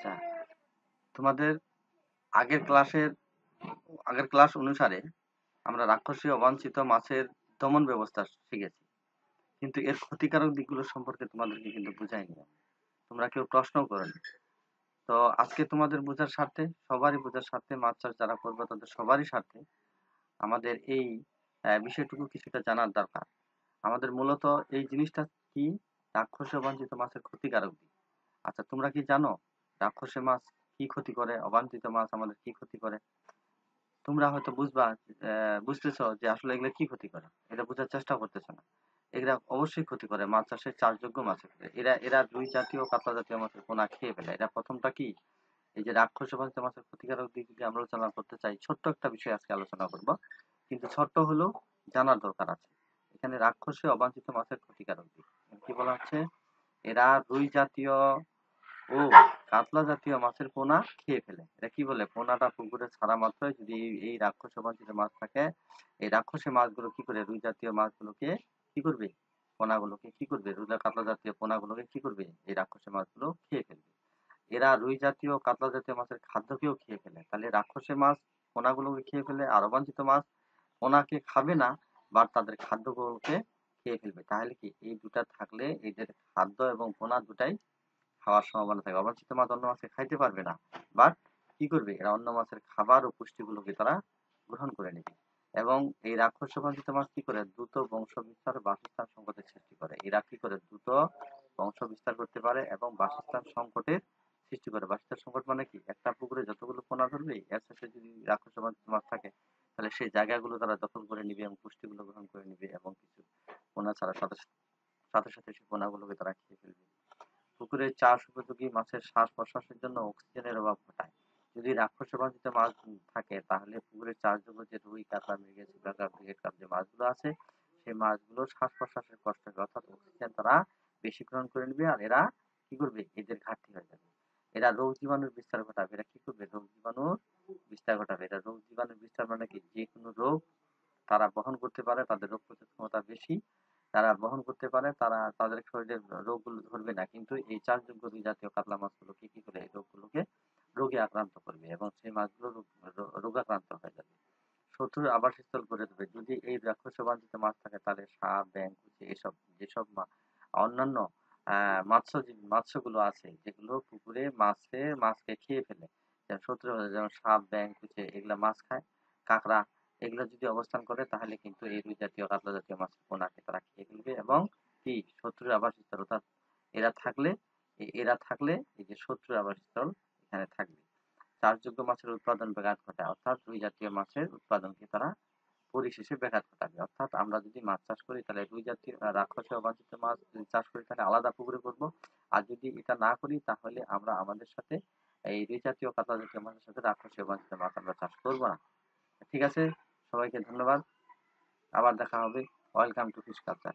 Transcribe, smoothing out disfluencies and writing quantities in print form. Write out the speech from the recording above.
আচ্ছা, তোমাদের আগের ক্লাসের আগের ক্লাস অনুসারে আমরা রাক্ষসী অবাঞ্ছিত মাছের দমন ব্যবস্থা শিখেছি, কিন্তু এর ক্ষতিকারক দিকগুলো সম্পর্কে তোমাদেরকে কিন্তু বুঝাইনি আমি। তোমরা কেউ প্রশ্নও করোনি। তো আজকে তোমাদের বোঝার স্বার্থে, সবারই বোঝার স্বার্থে, মাছ চাষ যারা করবে তাদের সবারই স্বার্থে আমাদের এই বিষয়টুকু কিছুটা জানার দরকার। আমাদের মূলত এই জিনিসটা কি, রাক্ষসী অবাঞ্ছিত মাছের ক্ষতিকারক দিক। আচ্ছা, তোমরা কি জানো রাক্ষসী মাছ কি ক্ষতি করে, অবাঞ্ছিত মাছ আমাদের কি ক্ষতি করে? তোমরা হয়তো বুঝবা, বুঝতেছো যে আসলে এগুলো কি ক্ষতি করে, এটা বোঝার চেষ্টা করতেছো না। এগুলা অবশ্যই ক্ষতি করে মাছ চাষের চাষযোগ্য মাছের ক্ষেত্রে। এরা রুই জাতীয় কাতলা জাতীয় মাছের পোনা খেয়ে ফেলে। এটা প্রথমটা কি, এই যে রাক্ষস অবাঞ্ছিত মাছের ক্ষতিকারক দিক যদি আমরা আলোচনা করতে চাই, ছোট্ট একটা বিষয় আজকে আলোচনা করব, কিন্তু ছোট্ট হলেও জানার দরকার আছে। এখানে রাক্ষসী অবাঞ্ছিত মাছের ক্ষতিকারক দিক কি বলা হচ্ছে, এরা রুই জাতীয় ও কাতলা জাতীয় মাছের পোনা খেয়ে ফেলে। এটা কি বলে, পোনাটা পুকুরে ছাড়া মাত্রই যদি এই রাক্ষস অবাঞ্ছিত মাছ থাকে, এই রাক্ষসী মাছগুলো কি করে রুই জাতীয় মাছগুলোকে কি করবে, পোনাগুলোকে কি করবে, রুই কাতলা জাতীয় পোনাগুলোকে কি করবে, এই রাক্ষসী মাছগুলো খেয়ে ফেলবে। এরা রুই জাতীয় কাতলা জাতীয় মাছের খাদ্যকেও খেয়ে ফেলে। তাহলে রাক্ষসী মাছ পোনাগুলোকে খেয়ে ফেলে, আর অবাঞ্ছিত মাছ পোনাকে খাবে না, বা তাদের খাদ্যগুলোকে খেয়ে ফেলবে। তাহলে কি এই দুটা থাকলে এদের খাদ্য এবং পোনা দুটাই খাওয়ার সম্ভাবনা থাকে। অবাঞ্ছিত মাছ অন্য মাছকে খাইতে পারবে না, বাট কি করবে, এরা অন্য মাছের খাবার ও পুষ্টিগুলোকে তারা গ্রহণ করে নেবে। এবং এই রাক্ষস অবাঞ্ছিত মাছ কি করে, দ্রুত বংশ বিস্তার, বাসস্থান সংকটের সৃষ্টি করে। এরা কি করে, দ্রুত বংশ বিস্তার করতে পারে এবং বাসস্থান সংকটের সৃষ্টি করে। বাসস্থান সংকট মানে কি, একটা পুকুরে যতগুলো পোনা ধরবে এর সাথে যদি রাক্ষস অবাঞ্ছিত মাছ থাকে, তাহলে সেই জায়গাগুলো তারা দখল করে নিবে এবং পুষ্টিগুলো গ্রহণ করে নিবে, এবং কিছু পোনা ছাড়ার সাথে সাথে সাথে সেই পোনাগুলোকে তারা খেয়ে ফেলবে। পুকুরে চাষ উপযোগী মাছের শ্বাস-প্রশ্বাসের জন্য অক্সিজেনের অভাব ঘটায়। যদি রাক্ষস অবাঞ্ছিত মাছ থাকে, তাহলে পুকুরে চাষযোগ্য যে রুই, কাতলা, মৃগেল, সিলভার কার্প, ব্রিগেড কার্প যে মাছগুলো আছে, সেই মাছগুলোর শ্বাস-প্রশ্বাসের কষ্ট হবে, অর্থাৎ অক্সিজেন তারা বেশি গ্রহণ করে নেবে, আর এরা কি করবে, এদের ঘাটতি হয়ে যাবে। এরা রোগ জীবাণুর বিস্তার ঘটাবে। এরা কি করবে, রোগ জীবাণুর বিস্তার ঘটাবে। এরা রোগ জীবাণুর বিস্তার মানে কি, যে কোনো রোগ তারা বহন করতে পারে, তাদের রোগ প্রতিরোধ ক্ষমতা বেশি, তারা বহন করতে পারে, তারা তাদের শরীরের রোগগুলো ধরবে না, কিন্তু এই চাষযোগ্য দুই জাতীয় কাতলা মাছগুলোকে কি করে, এই রোগগুলোকে রোগে আক্রান্ত করবে এবং সেই মাছগুলো রোগাক্রান্ত হয়ে যাবে। শত্রুর আবাসস্থল করে দেবে। যদি এই রাক্ষস অবাঞ্ছিত মাছ থাকে, তাহলে সাপ, ব্যাঙ, কুচি এসব যেসব অন্যান্য মাৎস্যগুলো আছে, যেগুলো পুকুরে মাছকে খেয়ে ফেলে, যেমন শত্রু, যেমন সাপ, ব্যাঙ, কুচি এগুলা মাছ খায়, কাঁকড়া, এগুলো যদি অবস্থান করে, তাহলে কিন্তু এই রুই জাতীয় কাতলা জাতীয় মাছের পোনাকে তারা খেয়ে ফেলবে এবং কি শত্রুর আবাসস্থল, অর্থাৎ এরা থাকলে এই যে শত্রুর আবাসস্থল এখানে থাকবে। চাষযোগ্য মাছের উৎপাদন ব্যাঘাত ঘটায়, অর্থাৎ রুই জাতীয় মাছের উৎপাদনকে তারা পরিশেষে ব্যাঘাত ঘটাবে। অর্থাৎ আমরা যদি মাছ চাষ করি, তাহলে রুই জাতীয় রাক্ষসী অবাঞ্ছিত মাছ যদি চাষ করি, তাহলে আলাদা পুকুরে করব। আর যদি এটা না করি, তাহলে আমরা আমাদের সাথে এই রুই জাতীয় কাতলা জাতীয় মাছের সাথে রাক্ষসী অবাঞ্ছিত মাছ আমরা চাষ করবো না। ঠিক আছে, সবাইকে ধন্যবাদ, আবার দেখা হবে। Welcome to fish culture.